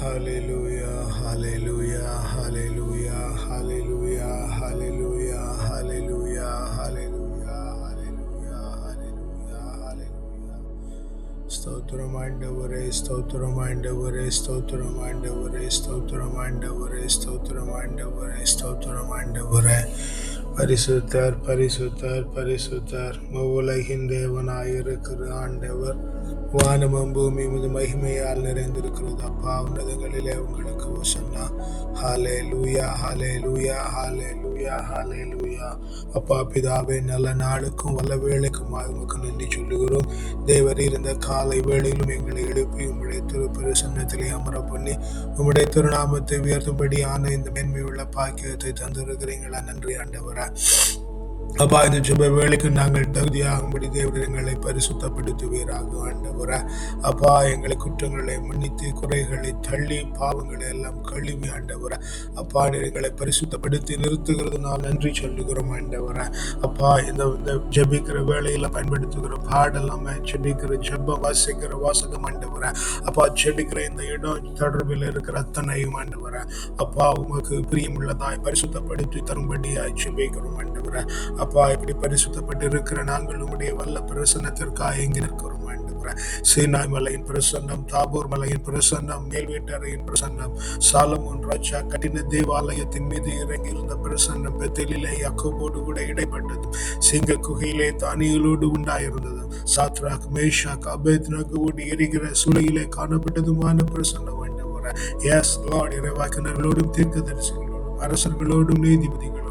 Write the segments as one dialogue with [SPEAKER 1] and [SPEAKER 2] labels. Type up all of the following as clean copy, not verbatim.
[SPEAKER 1] Hallelujah, hallelujah, hallelujah, hallelujah, hallelujah, hallelujah, hallelujah, hallelujah, hallelujah, hallelujah. ஸ்தோத்திரம் ஆண்டவரே, ஸ்தோத்திரம் ஆண்டவரே, ஸ்தோத்திரம் ஆண்டவரே, ஸ்தோத்திரம் ஆண்டவரே, ஸ்தோத்திரம் ஆண்டவரே, ஸ்தோத்திரம் ஆண்டவரே. பரிசுத்தர், பரிசுத்தர், பரிசுத்தர், உலகின் தேவனாயிருக்கிற ஆண்டவர். வானமும் பூமி உமது மகிமையால் நிறைந்திருக்கிறது. அப்பா, உன்னதங்களிலே உங்களுக்கு ஓசன்னா. ஹல்லேலூயா, ஹல்லேலூயா, ஹல்லேலூயா, ஹல்லேலூயா. அப்பா பிதாவே, நல்ல நாளுக்கும் வல்ல வேளைக்குமாய் உமக்கு நன்றி சொல்லுகிறோம். தேவர் இருந்த காலை வேளையிலும் எங்களை எழுப்பி உம்முடைய திருப்பிரசன்னத்திலே அமர பண்ணி உம்முடைய திருநாமத்தை உயர்த்தும்படியான இந்த மேன்மையுள்ள பாக்கியத்தை தந்திருக்கிறீங்களா? நன்றி ஆண்டவரா. அப்பா, இந்த ஜெப வேளைக்கு நாங்கள் தகுதியாகும்படி தேவரீர் எங்களை பரிசுத்தப்படுத்துவீராக ஆண்டவரா. அப்பா, எங்களை குற்றங்களை மன்னித்து குறைகளை தள்ளி பாவங்களை எல்லாம் கழுவி ஆண்டவரா. அப்பா, நீர் எங்களை பரிசுத்தப்படுத்தி நிறுத்துகிறதுனால நன்றி சொல்லுகிறோம் ஆண்டவரா. அப்பா, இந்த ஜெபிக்கிற வேளையில பயன்படுத்துகிற பாடலாம், ஜெபிக்கிற ஜெப வாசிக்கிற வாசகம் ஆண்டவரா. அப்பா, ஜெபிக்கிற இந்த இடம் தொடர்பில் இருக்கிற அத்தனையும் ஆண்டவரா. அப்பா, உமக்கு பிரியமுள்ளதாய் பரிசுத்தப்படுத்தி தரும்படியாய் ஜெபிக்கிறோம் ஆண்டவரா. அப்பா, இப்படி பரிசுத்தப்பட்டு இருக்கிற நாங்கள் உங்களுடைய வல்ல பிரசன்னத்திற்காக எங்கே நிற்கிறோம் ஆண்டவரே. சீனாய் மலையின் பிரசன்னம், தாபோர் மலையின் பிரசன்னம், மேல்வீட்டறையின் பிரசன்னம், சாலமோன் ராஜா கட்டின தேவாலயத்தின் மீது இறங்கி இருந்த பிரசன்னம், பெத்தேலிலே யாக்கோபோடு கூட இடைப்பட்டது, சிங்க குகையிலே தானியலோடு உண்டாயிருந்தது, சாத்ராக் மேஷாக் அபேத்நேகோவோடு எரிகிற சூளையிலே காணப்பட்டதுமான பிரசன்னம் ஆண்டவரே. எஸ் லார்ட், இறைவாக்கினர்களோடும் தீர்க்கதரிசிகளோடும் அரசர்களோடும் நீதிபதிகளோடும்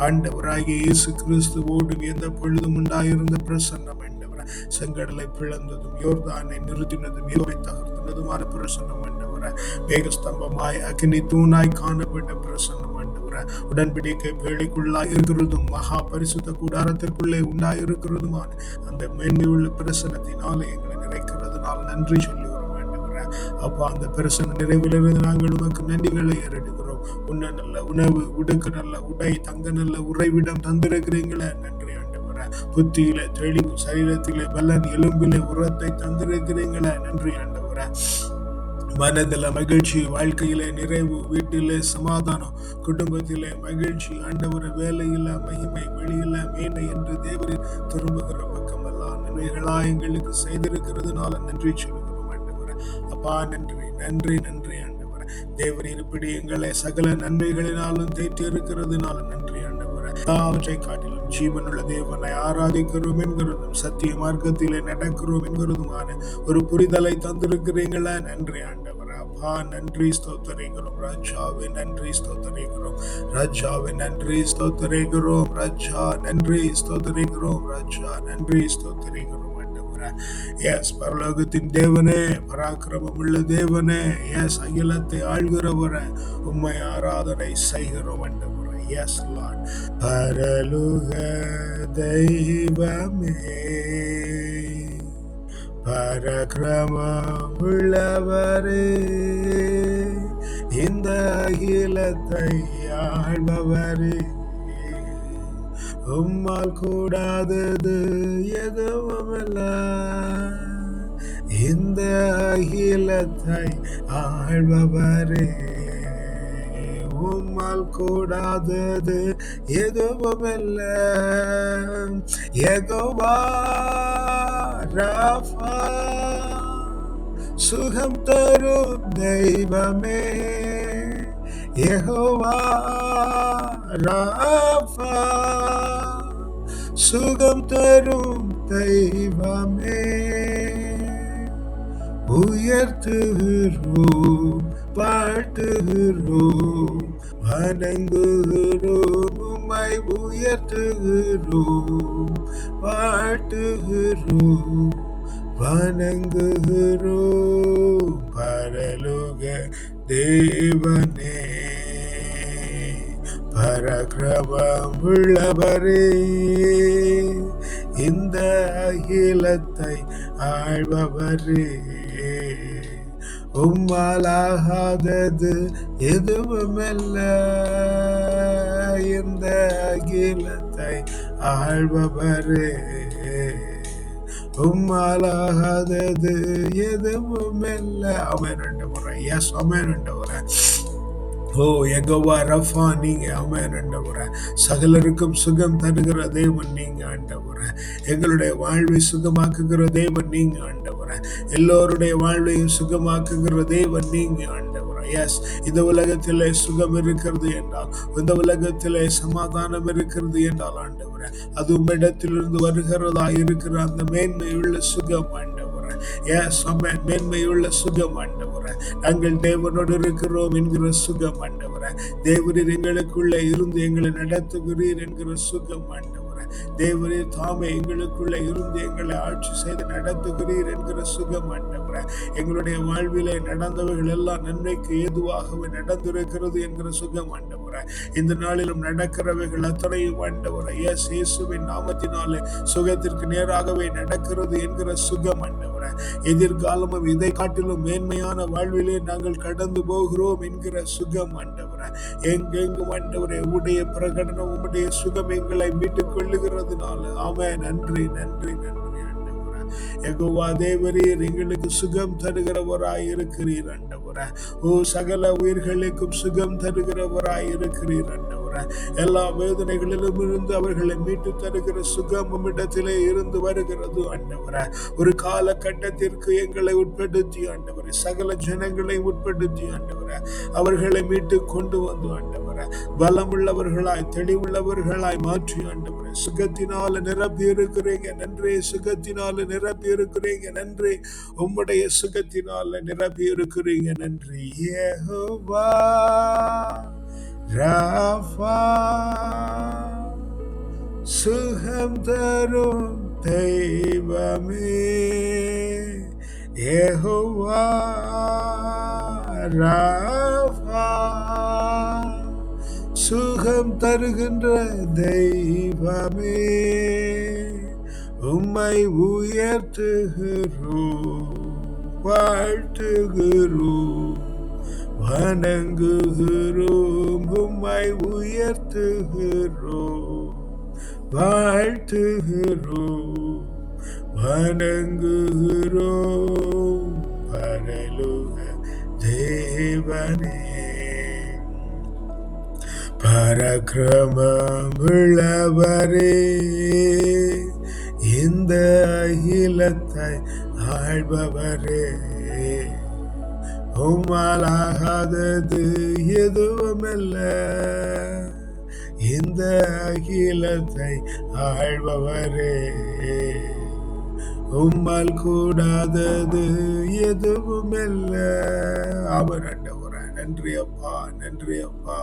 [SPEAKER 1] ஆண்டவராகிய இயேசு கிறிஸ்துவோடும் எந்த பொழுதும் உண்டாயிருந்த பிரசன்னம் ஆண்டவரே. செங்கடலை பிளந்ததும் யோர்தானை நிறுத்தினதும் யோவை தகர்த்தினதுமான பிரசன்னம் ஆண்டவரே. மேகஸ்தம்பமாய் அக்னி தூணாய் காணப்பட்ட பிரசன்னம் ஆண்டவரே. உடன்படிக்கை வேலைக்குள்ளாய் இருக்கிறதும் மகா பரிசுத்த கூடாரத்திற்குள்ளே உண்டாயிருக்கிறதுமான அந்த மேன்மையுள்ள பிரசன்னத்தினாலே எங்களை நிறைக்கிறதுனால நன்றி சொல்லுகிறோம் ஆண்டவரே. அப்பா, அந்த பிரசன்ன நிறைவிலிருந்து நாங்கள் உமக்கு நன்றிகளை ஏறெடுக்கிறோம். உன்ன நல்ல உணவு, உடுக்க நல்ல உடை, தங்க நல்ல உறைவிடம் தந்திருக்கிறீங்களே, நன்றி ஆண்டவரே. புத்தியில தெளிவு, சரீரத்திலே பலன், எலும்பிலே உரத்தை தந்திருக்கிறீங்களே, நன்றி ஆண்டவரே. மனதில மகிழ்ச்சி, வாழ்க்கையிலே நிறைவு, வீட்டிலே சமாதானம், குடும்பத்திலே மகிழ்ச்சி ஆண்டவரே. வேலையில மகிமை, வெளியில மேன்மை என்று தேவரின் திரும்புகிற பக்கமெல்லாம் நன்மைகளா எங்களுக்கு செய்திருக்கிறதுனால நன்றி சொல்லுகிறோம் ஆண்டவரே. அப்பா, நன்றி நன்றி நன்றி ஆண்டவரே. தேவரீர் இப்படி எங்களை சகல நன்மைகளினாலும் தேற்றி இருக்கிறதுனால நன்றி ஆண்டவரே. எல்லாவற்றை காட்டிலும் ஜீவனுள்ள தேவனை ஆராதிக்கிறோம் என்கிறதும் சத்திய மார்க்கத்திலே நடக்கிறோம் என்கிறதுமான ஒரு புரிதலை தந்திருக்கிறீங்களா, நன்றி ஆண்டவரே. அப்பா, நன்றி ஸ்தோத்தரிக்கிறோம் ராஜாவே, நன்றி ஸ்தோத்தரிக்கிறோம் ராஜாவே, நன்றி ஸ்தோத்தரிக்கிறோம் ராஜா, நன்றி ஸ்தோத்தரிக்கிறோம் ராஜா, நன்றி ஸ்தோத்தரிக்கிறோம். எஸ் பரலோகத்தின் தேவனே, பராக்கிரமம் உள்ள தேவனே, எஸ் அகிலத்தை ஆள்கிறவரே, உம்மை ஆராதனை செய்கிறோம் ஆண்டவரே. எஸ் லார்ட், பரலோக தெய்வமே, பராக்கிரமம் உள்ளவரே, இந்த அகிலத்தை ஆள்பவரே, உம்மால் கூடாதது எதுவுமல்ல, இந்த அகிலத்தை ஆள்பவரே, உம்மால் கூடாதது எதுவுமல்ல. யெகோவா ராஃபா, சுகம் தரும் தெய்வமே, யெகோவா ராஃபா, சுகம் தரும் தெய்வமே. உயர்த்துகிறோம், பாட்டுகிறோம், வணங்குகிறோம், உம்மை உயர்த்துகிறோம், பாட்டுகிறோம், வணங்குகிறோம். பரலோக தேவனே, பராக்கிரமம் உள்ளவரே, இந்த அகிலத்தை ஆள்பவரே, உம்மாலாகாதது எதுவுமல்ல, இந்த அகிலத்தை ஆள்பவரே, உம்மாலாகாதது எதுவும் இல்லை. ஆமென் ஆண்டவரே. எஸ் ஆமென் ஆண்டவரே. ஓ யெகோவா ரஃபா நீங்க. ஆமென் ஆண்டவரே. சகலருக்கும் சுகம் தருகிற தேவன் நீங்க ஆண்டவரே. எங்களுடைய வாழ்வை சுகமாக்குகிற தேவன் நீங்க ஆண்டவரே. எல்லோருடைய வாழ்வையும் சுகமாக்குகிற தேவன் நீங்க ஆண்டவரே. எஸ், இந்த உலகத்திலே சுகம் இருக்கிறது என்றால், இந்த உலகத்திலே சமாதானம் இருக்கிறது என்றால் ஆண்டவரே, அது உம்மிடத்திலிருந்து வருகிறதா இருக்கிற அந்த மேன்மையுள்ள சுகம் ஆண்டவரே. எஸ் ஆமென். மேன்மையுள்ள சுகம் ஆண்டவரே. நாங்கள் தேவனோடு இருக்கிறோம் என்கிற சுகம் ஆண்டவரே. தேவரீர் எங்களுக்குள்ளே இருந்து எங்களை நடத்துகிறீர் என்கிற சுகம் ஆண்டவரே. தேவரீர் தாமே எங்களுக்குள்ளே இருந்து எங்களை ஆட்சி செய்து நடத்துகிறீர் என்கிற சுகம் ஆண்டவரே. எங்களுடைய வாழ்விலே நடந்தவைகள் எல்லாம் நன்மைக்கு ஏதுவாகவே நடந்திருக்கிறது என்கிற சுகம் ஆண்டவரே. இந்த நாளிலும் நடக்கிறவைகள் அத்தனையும் ஆண்டவரே, எஸ் இயேசுவின் நாமத்தினாலே சுகத்திற்கு நேராகவே நடக்கிறது என்கிற சுகம் ஆண்டவரே. எதிர்காலமும் இதை காட்டிலும் மேன்மையான வாழ்விலே நாங்கள் கடந்து போகிறோம் என்கிற சுகம் ஆண்டவரே. எங்கெங்கும் ஆண்டவரே உடைய பிரகடனம், உம்முடைய சுகம் எங்களை மீட்டுக் கொள்ளுகிறதுனால ஆமென். நன்றி நன்றி நன்றி ஆண்டவரே. யெகோவா தேவரீர் எங்களுக்கு சுகம் தருகிறவராய் இருக்கிறீர் ஆண்டவரே. ஓ சகல உயிர்களுக்கும் சுகம் தருகிறவராய் இருக்கிறீர் ஆண்டவரே. எல்லா வேதனைகளிலும் இருந்து அவர்களை மீட்டு தருகிற சுகம் உம்மிடத்திலே இருந்து வருகிறது ஆண்டவரே. ஒரு காலகட்டத்திற்கு எங்களை உட்படுத்தி ஆண்டவரே, சகல ஜனங்களை உட்படுத்தி ஆண்டவரே, அவர்களை மீட்டு கொண்டு வந்து ஆண்டவரே, பலமுள்ளவர்களாய் தெளிவுள்ளவர்களாய் மாற்றி ஆண்டவரே, சுகத்தினால நிரப்பி இருக்கிறீங்க நன்றி. சுகத்தினால நிரப்பி இருக்கிறீங்க நன்றி. உம்முடைய சுகத்தினால நிரப்பி இருக்கிறீங்க நன்றி. யெகோவா ராஃபா சுகம் தரும் தெய்வமே. யெகோவா ராஃபா சுகம் தருகின்ற தெய்வமே. உம்மை உயர்த்துகிறோம், வாழ்த்துகிறோம், வணங்குகிறோம். உம்மை உயர்த்துகிறோம், வாழ்த்துகிறோம், வணங்குகிறோம். பரலோக தேவனே, பராக்கிரமம் உள்ளவரே, இந்த அகிலத்தை ஆள்பவரே, உம்மாலாகாதது எதுவுமில்ல. இந்த அகிலத்தை ஆள்பவரே, உம்மால் கூடாதது எதுவுமில்ல. அவர் ஆண்டவரே. நன்றி அப்பா, நன்றி அப்பா,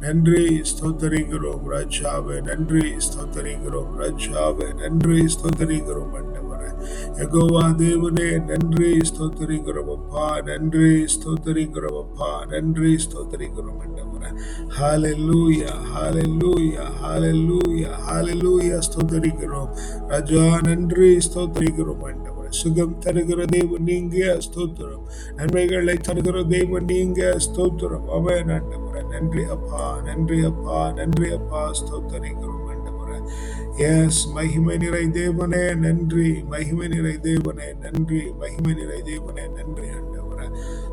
[SPEAKER 1] நன்றி. ஸ்தோத்தரிக்கிறோம் ராஜாவே, நன்றி. ஸ்தோத்தரிக்கிறோம் ராஜாவே, நன்றி. ஸ்தோத்தரிக்கிறோம் ஆண்டவரே. யெகோவா தேவனே நன்றி. ஸ்தோத்தரிக்கிறோம் அப்பா, நன்றி. ஸ்தோத்தரிக்கிறோம் அப்பா, நன்றி. ஸ்தோத்தரிக்கிறோம் ஆண்டவரே. ஹல்லேலூயா, ஹல்லேலூயா, ஹல்லேலூயா, ஹல்லேலூயா. ஸ்தோத்தரிக்கிறோம் ராஜா, நன்றி. ஸ்தோத்தரிக்கிறோம் ஆண்டவரே. சுகம் தருகிற தேவன் நீங்க, ஸ்தோத்திரம். நன்மைகளை தருகிற தேவன் நீங்க, ஸ்தோத்திரம். ஆமென் ஆண்டவரே. நன்றி அப்பா, நன்றி அப்பா, நன்றி அப்பா. ஸ்தோத்தரிக்கிறோம் ஆண்டவரே. எஸ், மகிமை நிறை தேவனே நன்றி, மகிமை நிறை தேவனே நன்றி, மகிமை நிறை தேவனே நன்றி ஆண்டவரே.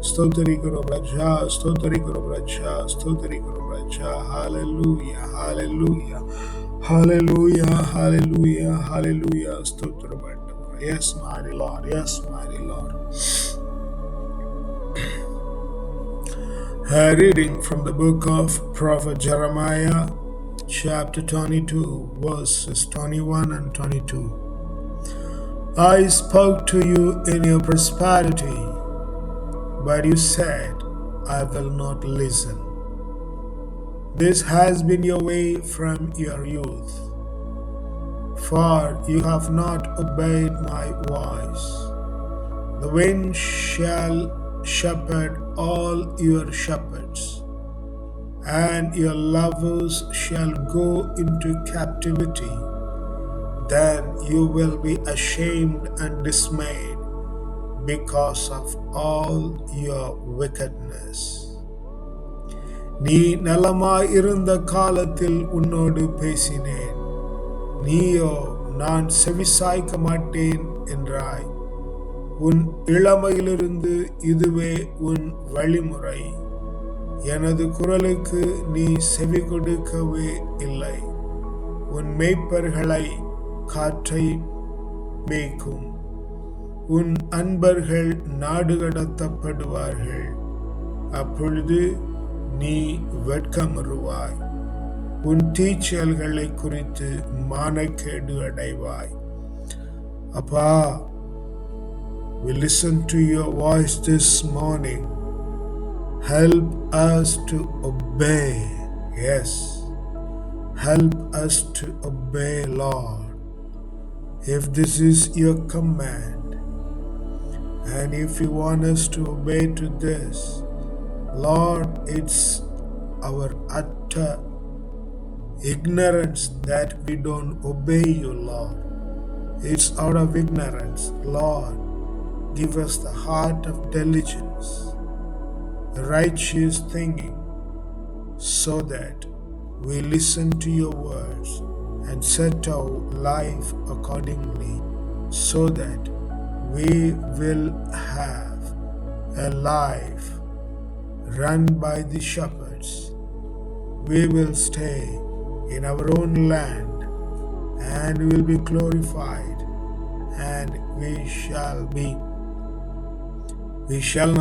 [SPEAKER 1] ஸ்தோத்தரிக்கிறோம் ராஜா, ஸ்தோத்தரிக்கிறோம் ராஜா, ஸ்தோத்தரிக்கிறோம் ராஜா. ஹல்லேலூயா, ஹல்லேலூயா, ஹல்லேலூயா, ஹல்லேலூயா, ஹல்லேலூயா. ஸ்தோத்திரம் ஆண்டவரே. Yes, mighty Lord. Yes, mighty Lord. A reading from the book of Prophet Jeremiah, chapter 22, verses 21 and 22. I spoke to you in your prosperity, but you said, I will not listen. This has been your way from your youth. For you have not obeyed my voice. The wind shall shepherd all your shepherds, and your lovers shall go into captivity. Then you will be ashamed and dismayed because of all your wickedness. நீ நலமாய் இருந்த காலத்தில் உன்னோடு பேசினேன். நீயோ நான் செவிசாய்க்க மாட்டேன் என்றாய். உன் இளமையிலிருந்து இதுவே உன் வழிமுறை. எனது குரலுக்கு நீ செவி கொடுக்கவே இல்லை. உன் மேய்ப்பர்களை காற்றை மேய்க்கும். உன் அன்பர்கள் நாடு கடத்தப்படுவார்கள். அப்பொழுது நீ வெட்கமருவாய். உன் தீச்செயல்களை குறித்து மானக்கேடு அடைவாய். அப்பா, we listen to your voice this morning. Help us to obey. Yes. Help us to obey, Lord. If this is your command, and if you want us to obey to this, Lord, it's our utter ignorance that we don't obey you, Lord. It's out of ignorance, Lord. Give us the heart of diligence, righteous thinking, so that we listen to your words and set our life accordingly, so that we will have a life run by the shepherds. We will stay in our own land and will be glorified, and we shall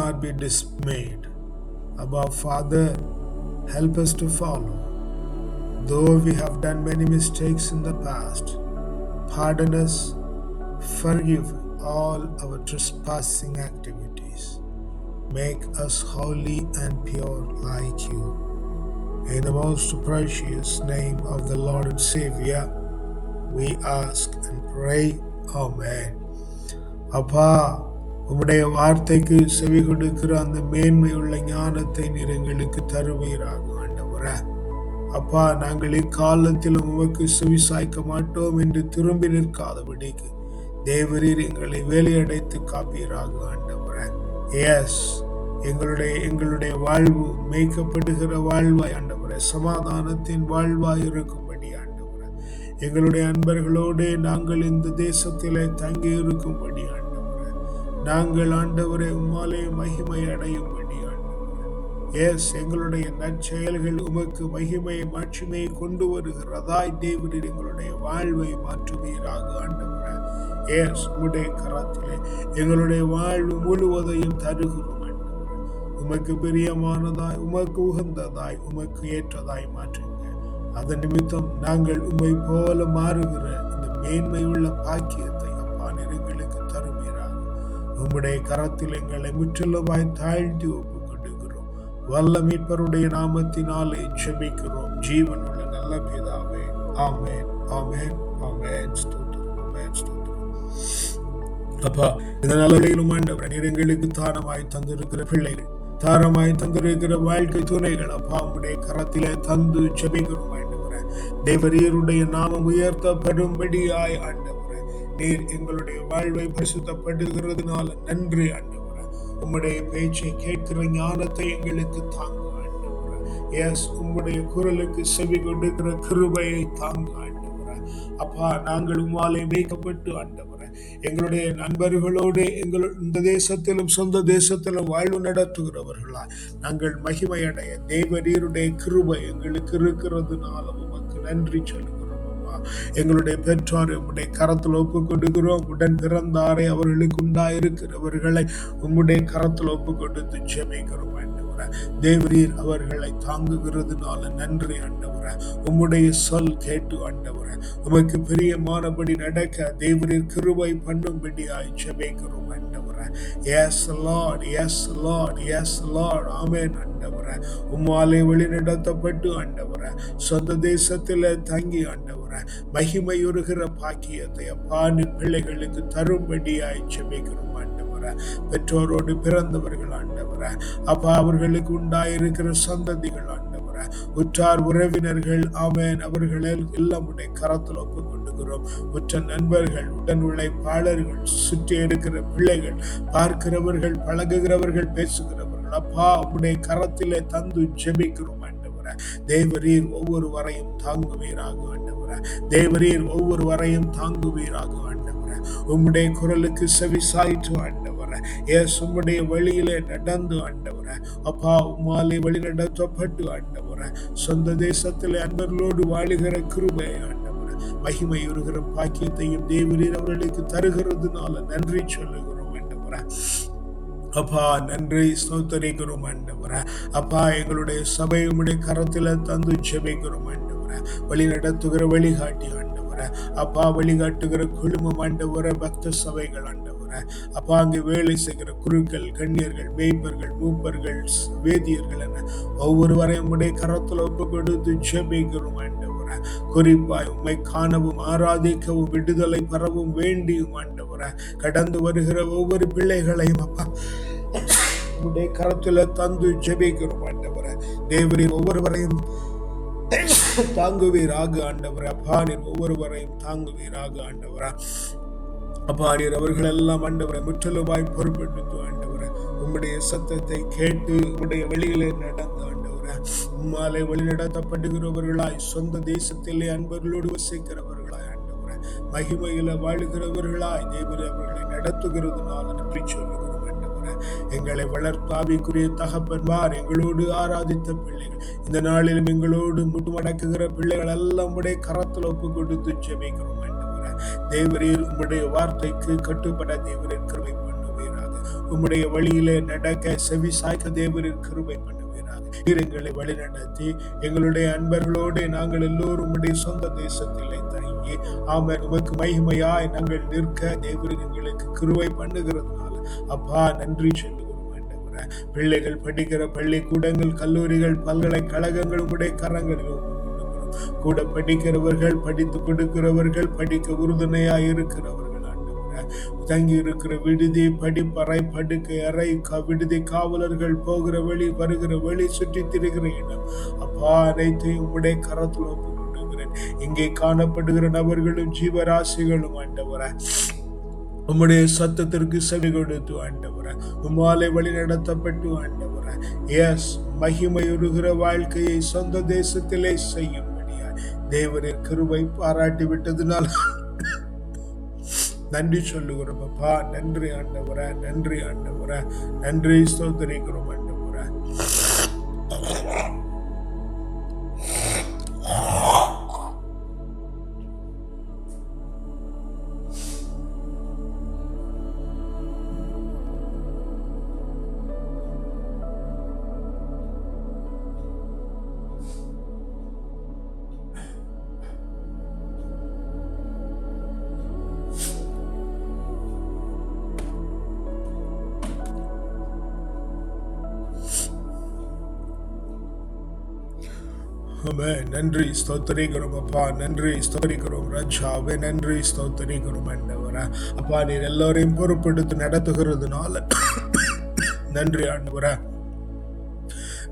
[SPEAKER 1] not be dismayed. Abba, Father, help us to follow. Though we have done many mistakes in the past, pardon us, forgive all our trespassing activities. Make us holy and pure like you. In the most precious name of the Lord and Savior, we ask and pray. Amen. அப்பா, உம்முடைய வார்த்தைக்கு செவி கொடுக்கிற அந்த மேன்மையுள்ள ஞானத்தை நீர் எங்களுக்கு தருவீராக ஆண்டவரே. அப்பா, நாங்கள் இக்காலத்திலும் உமக்கு செவி சாய்க்க மாட்டோம் என்று திரும்பி நிற்காதபடிக்கு தேவரீர் எங்களை வேலையடைத்து காப்பீராக ஆண்டவரே. எஸ், எங்களுடைய வாழ்வு மேய்க்கப்படுகிற வாழ்வாய் ஆண்டவரே, சமாதானத்தின் வாழ்வாய் இருக்கும்படி ஆண்டவரே, எங்களுடைய அன்பர்களோடு நாங்கள் இந்த தேசத்திலே தங்கி இருக்கும்படி ஆண்டவரே, நாங்கள் ஆண்டவரே உம்மாலே மகிமை அடையும்படி ஆண்டவரே. எஸ், எங்களுடைய நற்செயல்கள் உமக்கு மகிமையை மாட்சிமையை கொண்டு வருகிறதாய் தேவரீர் எங்களுடைய வாழ்வை மாற்றுவீராக ஆண்டவரே. எஸ், உம்முடைய கரத்திலே எங்களுடைய வாழ்வு முழுவதையும் தருகிறோம். உமக்கு பிரியமானதாய், உமக்கு உகந்ததாய், உமக்கு ஏற்றதாய் மாற்றுங்க. அதன் நிமித்தம் நாங்கள் உம்மை போல மாறுகிற இந்த மேன்மையுள்ள பாக்கியத்தை அப்பா நீர் எங்களுக்கு தருவீராக. உம்முடைய கரத்தில் எங்களை முற்றிலுமாய் தாழ்த்தி ஒப்பு கொடுக்கிறோம். வல்ல மீட்பருடைய நாமத்தினாலே ஜெபிக்கிறோம் ஜீவனுள்ள நல்ல பிதாவே. ஆமென், ஆமென், ஆமென். ஸ்தோத்திரம், ஆமென், ஸ்தோத்திரம். அப்பா, இந்த நல்ல ஆண்டவரே, நீர் எங்களுக்கு தானமாய் தந்திருக்கிற பிள்ளைகள், தாரமாய் தந்திருக்கிற வாழ்க்கை துணைகள் அப்பா உம்முடைய கரத்திலே தந்து ஜெபிக்கிறோம் ஆண்டவரே. தேவரீருடைய நாமம் உயர்த்தப்படும்படியாய் ஆண்டவரே, நீர் எங்களுடைய வாழ்வை பரிசுத்தப்படுகிறதுனால நன்றி ஆண்டவரே. உம்முடைய பேச்சை கேட்கிற ஞானத்தை எங்களுக்கு தாங்க ஆண்டவரே. எஸ், உம்முடைய குரலுக்கு செவி கொடுக்கிற கிருபையை தாங்க ஆண்டவரே. அப்பா, நாங்கள் உம்மாலே மேய்க்கப்பட்டு ஆண்டவரே, எங்களுடைய நண்பர்களோடு இந்த தேசத்திலும் சொந்த தேசத்திலும் வாழ்வு நடத்துகிறவர்களா நாங்கள் மகிமை அடைய தேவரீருடைய கிருபை எங்களுக்கு இருக்கிறதுனால உமக்கு நன்றி சொல்லுகிறோம். எங்களுடைய பெற்றோரை உம்முடைய கரத்தில் ஒப்பு கொடுக்கிறோம். உடன் பிறந்தாரை அவர்களுக்கு உண்டாயிருக்கிறவர்களை உம்முடைய கரத்தில் ஒப்பு கொடுத்து ஜெபிக்கிறோம் ஆண்டவரே. தேவரீர் அவர்களை தாங்குகிறதுனால நன்றி ஆண்டவரே. உம்முடைய சொல் கேட்டு ஆண்டவரே, உமக்கு பிரியமானபடி நடக்க தேவரீர் கிருபை பண்ணும்படியாய் ஜெபிக்கிறோம் ஆண்டவரே. Yes lord, yes lord, yes lord. Amen ஆண்டவரே. உம்மாலே வழி நடத்தப்பட்டு ஆண்டவரே, சொந்த தேசத்திலே தங்கி ஆண்டவரே, மகிமையுறுகிற பாக்கியத்தை அப்பா நீர் பிள்ளைகளுக்கு தரும்படியாய் ஜெபிக்கிறோம் ஆண்டவரே. பெற்றோரோடு பிறந்தவர்கள் ஆண்டவரே, அப்பா அவர்களுக்கு உண்டாயிருக்கிற சந்ததிகள் ஆண்டவரே, உற்றார் உறவினர்கள் ஆமென், அவர்கள் எல்லாம் உடைய கரத்தில் ஒப்புக் கொண்டுகிறோம். உற்ற நண்பர்கள், உடன் உழைப்பாளர்கள், சுற்றி இருக்கிற பிள்ளைகள், பார்க்கிறவர்கள், பழகுகிறவர்கள், பேசுகிறவர்கள் அப்பா உடைய கரத்திலே தந்து ஜெபிக்கிறோம் ஆண்டவரே. தேவரீர் ஒவ்வொருவரையும் தாங்குவீராக ஆண்டவரே. ஆண்டவரே. தேவரீர் ஒவ்வொருவரையும் தாங்குவீராக ஆண்டவரே. உம்முடைய குரலுக்கு செவி சாய்த்து ஆண்டவரே. உம்முடைய வழியிலே நடந்து ஆண்டவரே. அப்பா, உம்மாலே வழி நடத்தப்பட்டு ஆண்டவரே, சொந்த தேசத்திலே அன்பர்களோடு வாழுகிற கிருபை ஆண்டவரே, மகிமையுறுகிற பாக்கியத்தையும் தேவரீர் அவர்களுக்கு தருகிறதுனால நன்றி சொல்லுகிறோம் ஆண்டவரே. அப்பா, நன்றி ஸ்தோத்திரிக்கிறோம் ஆண்டவரே. அப்பா, எங்களுடைய சபை உம்முடைய கரத்தில தந்து ஜெபிக்கிறோம் ஆண்டவரே. வழி நடத்துகிற வழிகாட்டி ஆண்டவரே. அப்பா, வழிகாட்டுகிற குழுமம் ஆண்டவரே, பக்த சபைகள் ஆண்டவரே. அப்பா, அங்கே வேலை செய்கிற குருக்கள், கண்ணியர்கள், மேய்ப்பர்கள், மூப்பர்கள், வேதியர்கள் என ஒவ்வொருவரையும் உம்முடைய கரத்தில் ஒப்பு கொடுத்து ஜெபிக்கிறோம் ஆண்டவரே. குறிப்பாய் உம்மை காணவும் ஆராதிக்கவும் விடுதலை பெறவும் வேண்டியும் ஆண்டவரே கடந்து வருகிற ஒவ்வொரு பிள்ளைகளையும் அப்பா உம்முடைய கரத்துல தந்து ஜெபிக்கிறோம் ஆண்டவரே. தேவரீர் ஒவ்வொருவரையும் தாங்குவீராக ஆண்டவரே. அப்பா, நீர் ஒவ்வொருவரையும் தாங்குவீராக ஆண்டவரே. அப்பா, நீர் அவர்கள் எல்லாம் ஆண்டவரை முற்றிலுமாய் பொறுப்பெடுத்து ஆண்டவரே, உம்முடைய சத்தத்தை கேட்டு உம்முடைய வெளியிலே நடந்து ஆண்டவரே, உம்மாலே வழிநடத்தப்படுகிறவர்களாய் சொந்த தேசத்திலே அன்பர்களோடு வசிக்கிறவர்களாய் ஆண்டவரே, மகிமையில வாழுகிறவர்களாய் தேவரே அவர்களை நடத்துகிறதுனால நன்றி சொல்லுகிறோம் ஆண்டவரே. எங்களை வளர்த்தாவிக்குரிய தகப்பன்மார், எங்களோடு ஆராதித்த பிள்ளைகள், இந்த நாளிலும் எங்களோடு முட்டுமடக்குகிற பிள்ளைகள் எல்லாம் உடைய கரத்தில் ஒப்பு கொடுத்து ஜெபிக்கிறோம் ஆண்டவரே. தேவரீர் உம்முடைய வார்த்தைக்கு கட்டுப்பட தேவரீர் கிருபை பண்ணுவீராக. உம்முடைய வழியிலே நடக்க செவி சாய்க்க தேவரீர் கிருபை பண்ணுவீராக. எங்களை வழி நடத்தி எங்களுடைய அன்பர்களோடு நாங்கள் எல்லோரும் உம்முடைய சொந்த தேசத்திலே தங்கி ஆமென் உமக்கு மகிமையாய் நாங்கள் நிற்க தேவரீர் எங்களுக்கு கிருபை பண்ணுகிறதுனால அப்பா நன்றி சொல்லுகிறோம் ஆண்டவரே. பிள்ளைகள் படிக்கிற பள்ளிக்கூடங்கள், கல்லூரிகள், பல்கலைக்கழகங்கள் உம்முடைய கரங்களில் கூட படிக்கிறவர்கள், படித்து கொடுக்கிறவர்கள், படிக்க உறுதுணையா இருக்கிறவர்கள் ஆண்டவரே, தங்கி இருக்கிற விடுதி, படிப்பறை, படுக்கை அறை, விடுதி காவலர்கள், போகிற வழி, வருகிற வழி, சுற்றி திரிகிற இடம் அப்பா அனைத்தையும் உடைய கரத்தில் ஒப்பு கொண்டுகிறேன். இங்கே காணப்படுகிற நபர்களும் ஜீவராசிகளும் ஆண்டவரே உம்முடைய சத்தத்திற்கு செவி கொடுத்து ஆண்டவரே, உம்மாலே வழி நடத்தப்பட்டு ஆண்டவரே மகிமையுறுகிற வாழ்க்கையை சொந்த தேசத்திலே செய்யும் தேவரீர் கிருபை பாராட்டி விட்டதுனால் நன்றி சொல்லுகிறோம் அப்பா. நன்றி ஆண்டவரே, நன்றி ஆண்டவரே, நன்றி ஸ்தோத்திரிக்கிறோம் ஆண்டவரே. நன்றி ஸ்தோத்திரிக்கிறோம் அப்பா, நன்றி ஸ்தோத்திரிக்கிறோம் ராஜாவே, நன்றி ஸ்தோத்திரிக்கிறோம் ஆண்டவரே. அப்பா, நீர் எல்லாரையும் பொறுப்பெடுத்து நடத்துகிறதுனால நன்றி ஆண்டவரே.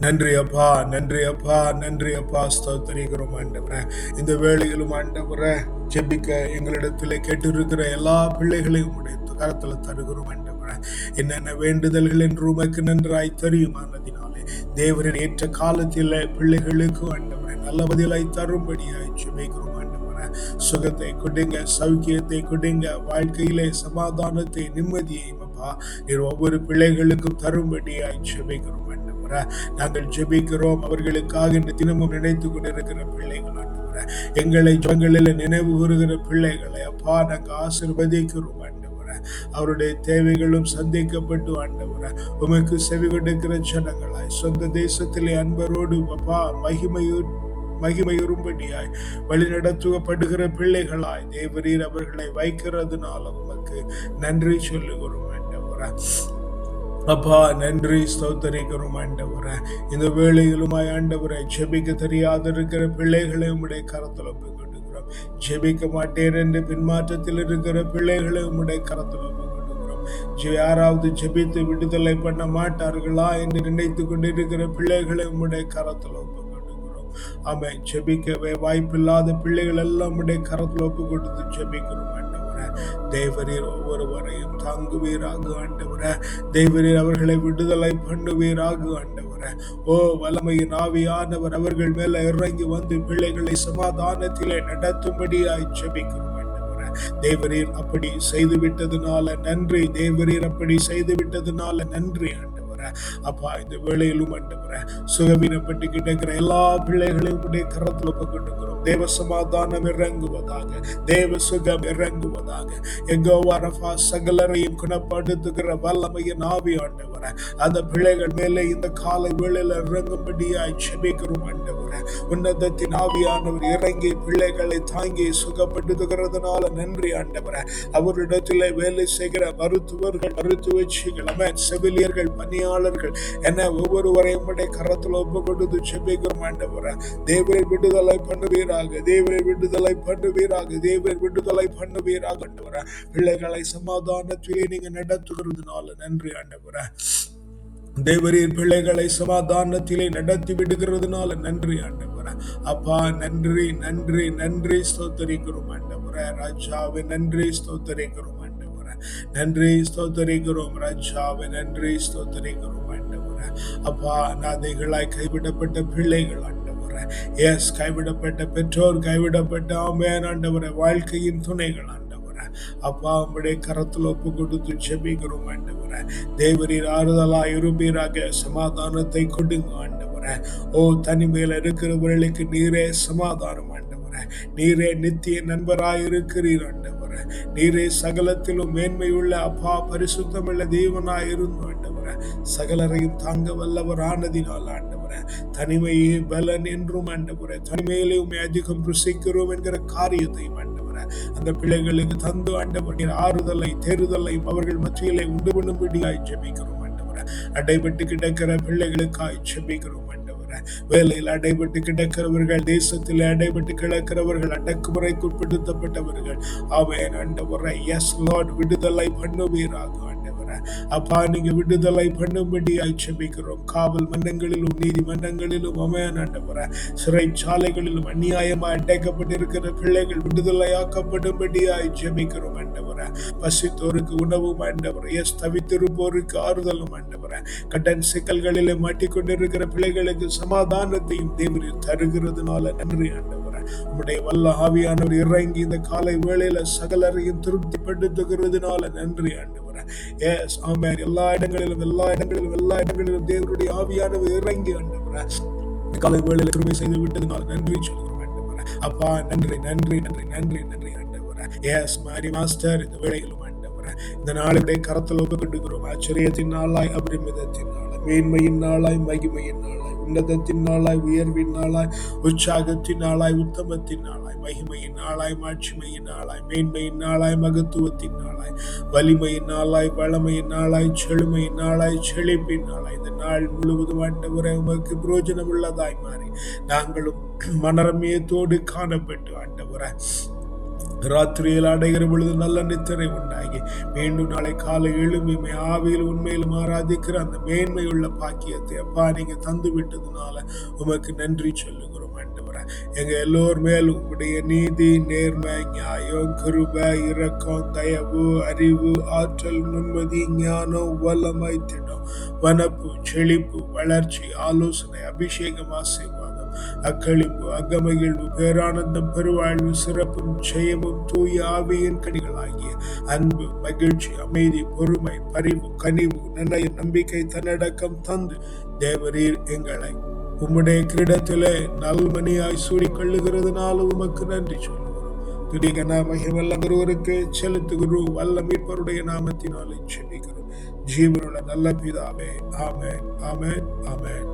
[SPEAKER 1] நன்றி அப்பா, நன்றி அப்பா, நன்றி அப்பா, ஸ்தோத்திரிக்கிறோம் ஆண்டவரே. இந்த வேளையிலும் ஆண்டவரே ஜெபிக்க எங்களிடத்துல கேட்டிருக்கிற எல்லா பிள்ளைகளையும் உடைய கரத்துல தருகிறோம் ஆண்டவரே. என்னென்ன வேண்டுதல்கள் என்று உமக்கு நன்றாய் தெரியுமானதினாலே தேவரின் ஏற்ற காலத்தில் பிள்ளைகளுக்கு ஆண்டவரே நல்ல பதிலாய் தரும்படியாய் ஜெபிக்கிறோம் ஆண்டவரே. சுகத்தை கொடுங்க, சௌக்கியத்தை கொடுங்க, வாழ்க்கையிலே சமாதானத்தை, நிம்மதியை அப்பா நீர் ஒவ்வொரு பிள்ளைகளுக்கும் தரும்படியாய் ஜெபிக்கிறோம் ஆண்டவரே. நாங்கள் ஜெபிக்கிறோம் அவர்களுக்காக இந்த தினமும் நினைத்து கொண்டிருக்கிற பிள்ளைகள் ஆண்டவரே, எங்களை ஜெபங்களில் நினைவு கூறுகிற பிள்ளைகளை அப்பா நாங்கள் ஆசீர்வதிக்கிறோம் ஆண்டவரே. அவருடைய தேவைகளும் சந்திக்கப்பட்டு ஆண்டவரே உமக்கு செவி கொடுக்கிற ஜனங்களாய் சொந்த தேசத்திலே அன்பரோடு அப்பா மகிமையுறும்படியாய் வழி நடத்துவப்படுகிற பிள்ளைகளாய் தேவரீர் அவர்களை வைக்கிறதுனால உமக்கு நன்றி சொல்லுகிறோம் ஆண்டவரே. அப்பா நன்றி ஸ்தோத்திரிக்கிறோம் ஆண்டவரே. இந்த வேளையிலுமாய் ஆண்டவரை ஜெபிக்க தெரியாத இருக்கிற பிள்ளைகளை உம்முடைய கரத்தில் ஒப்புக் கொடுக்கிறோம். ஜெபிக்க மாட்டேன் என்று பின்மாற்றத்தில் இருக்கிற பிள்ளைகளை உம்முடைய கரத்தில் ஒப்புக் கொடுக்கிறோம். யாராவது ஜெபித்து விடுதலை பண்ண மாட்டார்களா என்று நினைத்து கொண்டிருக்கிற பிள்ளைகளை உம்முடைய கரத்தில் ஒப்புக் ஆமென். ஜெபிக்கவே வாய்ப்பில்லாத பிள்ளைகள் எல்லாம் உடைய கரத்தில் ஒப்பு கொடுத்து ஜெபிக்கிறோம் ஆண்டவரே. தேவரீர் ஒவ்வொருவரையும் தாங்குவீராக ஆண்டவரே. தேவரீர் அவர்களை விடுதலை பண்ணுவீராக ஆண்டவரே. ஆண்டவரே. ஓ வல்லமையின் ஆவியானவர் அவர்கள் மேல இறங்கி வந்து பிள்ளைகளை சமாதானத்திலே நடத்தும்படியாய் ஜெபிக்கிறோம் ஆண்டவரே. தேவரீர் அப்படி செய்து விட்டதுனால நன்றி. தேவரீர் அப்படி செய்து விட்டதுனால நன்றி ஆண்டவரே. அப்பா இந்த வேளையிலும் ஆண்டவரே சுகவீனப்பட்டு கிடக்கிற எல்லா பிள்ளைகளையும் உடைய கரத்தில் ஒப்புக்கொடுக்கிறோம். தேவ சமாதானம் இறங்குவதாக, தேவ சுகம் இறங்குவதாக. யெகோவா ரஃபா சகலரையும் குணப்படுத்துகிற வல்லமையின் ஆவி ஆண்டவரே அந்த பிள்ளைகள் மேலே இந்த காலை வேளையில இறங்கும்படியாய் ஜெபிக்கிறோம் ஆண்டவரே. உன்னதத்தின் ஆவியானவர் இறங்கி பிள்ளைகளை தாங்கி சுகப்படுத்துகிறதுனால நன்றி ஆண்டவரே. அவரிடத்திலே வேலை செய்கிற மருத்துவர்கள், மருத்துவச்சிகள், செவிலியர்கள், பணியாளர்கள் என ஒவ்வொருவரையும் கரத்தில் ஒப்பு கொடுத்து ஜெபிக்கிறோம் ஆண்டவரே. தேவரை விடுதலை பண்ணுவீராக, தேவரை விடுதலை பண்ணுவீராக, தேவரை விடுதலை பண்ணுவீராக ஆண்டவரே. பிள்ளைகளை சமாதானத்திலே நீங்க நடத்துகிறதுனால நன்றி ஆண்டவரே. தேவரீர் பிள்ளைகளை சமாதானத்திலே நடத்தி விடுகிறதுனால நன்றி ஆண்டவரே. அப்பா நன்றி நன்றி நன்றி ஸ்தோத்தரிக்கிறோம் ஆண்டவரே. ராஜாவே நன்றி ஸ்தோத்தரிக்கிறோம் ஆண்டவரே. நன்றி ஸ்தோத்தரிக்கிறோம் ராஜாவே. நன்றி ஸ்தோத்தரிக்கிறோம் ஆண்டவரே. அப்பா அநாதைகளாய் கைவிடப்பட்ட பிள்ளைகள் ஆண்டவரே, எஸ் கைவிடப்பட்ட பெற்றோர், கைவிடப்பட்ட ஆமென் ஆண்டவரே வாழ்க்கையின் துணைகள் ஆண்டவரே. அப்பா உம்முடைய கரத்தில் ஒப்பு கொடுத்து ஜெபிக்கிறோம் ஆண்டவரே. தேவரீர் ஆறுதலாய் இருப்பீராக, சமாதானத்தை கொடுங்க ஆண்டவரே. ஓ தனிமையில இருக்கிறவர்களுக்கு நீரே சமாதானம் ஆண்டவரே. நீரே நித்திய நண்பராய் இருக்கிறீர் ஆண்டவரே. நீரே சகலத்திலும் மேன்மையுள்ள அப்பா பரிசுத்தமுள்ள தேவனாய் இருந்த ஆண்டவரே. சகலரையும் தாங்க வல்லவர் ஆனதினால் ஆண்டவரே. தனிமையே பலன் என்றும் ஆண்டவரே. தனிமையிலே உம்மை அதிகம் ருசிக்கிறோம் என்கிற காரியத்தையும் ஆண்டவரே அந்த பிள்ளைகளுக்கு தந்து ஆண்டவரே ஆறுதலை தேறுதலை அவர்கள் மத்தியிலே உண்டு பண்ணும்படியாய் ஜெபிக்கிறோம் ஆண்டவரே. அடைபட்டு கிடக்கிற பிள்ளைகளுக்காய் ஜெபிக்கிறோம் ஆண்டவரே. வேலையில் அடைபட்டு கிடக்கிறவர்கள், தேசத்தில் அடைபட்டு கிடக்கிறவர்கள், அடக்குமுறைக்கு உட்படுத்தப்பட்டவர்கள், ஆமென் ஆண்டவரே. எஸ் லார்ட், விடுதலை பண்ணுவீராக ஆண்டவரே. அப்பா நீங்க விடுதலை பண்ணும்படியாய் ஜெபிக்கிறோம். காவல் மன்றங்களிலும் நீதிமன்றங்களிலும் ஆமென் ஆண்டவரே, சிறைச்சாலைகளிலும் அநியாயமாய் அடைக்கப்பட்டிருக்கிற பிள்ளைகள் விடுதலையாக்கப்படும்படியாய் ஜெபிக்கிறோம் ஆண்டவரே. பசித்தோருக்கு உணவும் ஆண்டவரே, எஸ் தவித்திருப்போருக்கு ஆறுதலும் ஆண்டவரே. கடன் சிக்கல்களிலே மாட்டிக்கொண்டிருக்கிற பிள்ளைகளுக்கு சமாதானத்தையும் தேவரீர் தருகிறதுனால நன்றி ஆண்டவரே. உம்முடைய வல்ல ஆவியானவர் இறங்கி இந்த காலை வேளையில சகலரையும் திருப்திப்படுத்துகிறதுனால நன்றி ஆண்டவரே. எஸ் ஆமென். எல்லா இடங்களிலும் தேவனுடைய ஆவியானவர் இறங்கி ஆண்டவரே இந்த காலை வேளையில கிருபை செய்து விட்டதுனால நன்றி சொல்கிறோம் ஆண்டவரே. அப்பா நன்றி நன்றி நன்றி நன்றி நன்றி ஆண்டவரே. எஸ் மாரி மாஸ்டர் இந்த வேளையிலும் ஆண்டவரே இந்த நாளுடைய கரத்தில் ஒப்புக்கொடுக்கிறோம். ஆச்சரியத்தின் நாளாய், அபரிமிதத்தின் நாளாய், மேன்மையின் நாளாய், மகிமையின் நாளாய், உன்னதத்தின் நாளாய், உயர்வின் நாளாய், உற்சாகத்தின் நாளாய், உத்தமத்தின் நாளாய், மகிமையின் நாளாய், மாட்சிமையின் நாளாய், மேன்மையின் நாளாய், மகத்துவத்தின் நாளாய், வலிமையின் நாளாய், வளமையின் நாளாய், செழுமையின் நாளாய், செழிப்பின் நாளாய், இந்த நாள் முழுவதும் ஆண்டவரே உமக்கு பிரயோஜனம் உள்ளதாய் மாறி நாங்களும் மனரமியத்தோடு காணப்பட்டு ஆண்டவரே ராத்திரியில் அடைகிற பொழுது நல்ல நித்திரை உண்டாகி மீண்டும் நாளை காலை எழும்பி ஆவியில் உண்மையிலும் ஆராதிக்கிற அந்த மேன்மையுள்ள பாக்கியத்தை அப்பா நீங்க தந்து விட்டதுனால உமக்கு நன்றி சொல்லுகிறோம் ஆண்டவரே. எங்க எல்லோர் மேலும் உங்களுடைய நீதி, நேர்மை, நியாயம், கிருபை, இரக்கம், தயவு, அறிவு, ஆற்றல், நிம்மதி, ஞானம், வல்லமை, திடம், வனப்பு, செழிப்பு, வளர்ச்சி, ஆலோசனை, அபிஷேகம், ஆசீர்வாதம், அக்களிப்பு, அகமகிழ்வு, பேரானந்தம், பெருவாழ்வு, சிறப்பும் ஜெயமும் தூய ஆவியின் கனிகளாகிய அன்பு, மகிழ்ச்சி, அமைதி, பொறுமை, பரிவு, கனிவு, நன்னயம், நம்பிக்கை, தன்னடக்கம் தந்து தேவரீர் எங்களை உம்முடைய கிரீடத்திலே நல்மணியாய் சூடிக்கொள்ளுகிறதுனால உமக்கு நன்றி சொல்லுகிறோம். துதிக மகிமெல்லாம் ஒருவருக்கு செலுத்துகிறோம். வல்ல மீட்பருடைய நாமத்தினாலே ஜெபிக்கிறோம். ஜீவனுள்ள நல்ல பிதாவே. ஆமென் ஆமென் ஆமென்.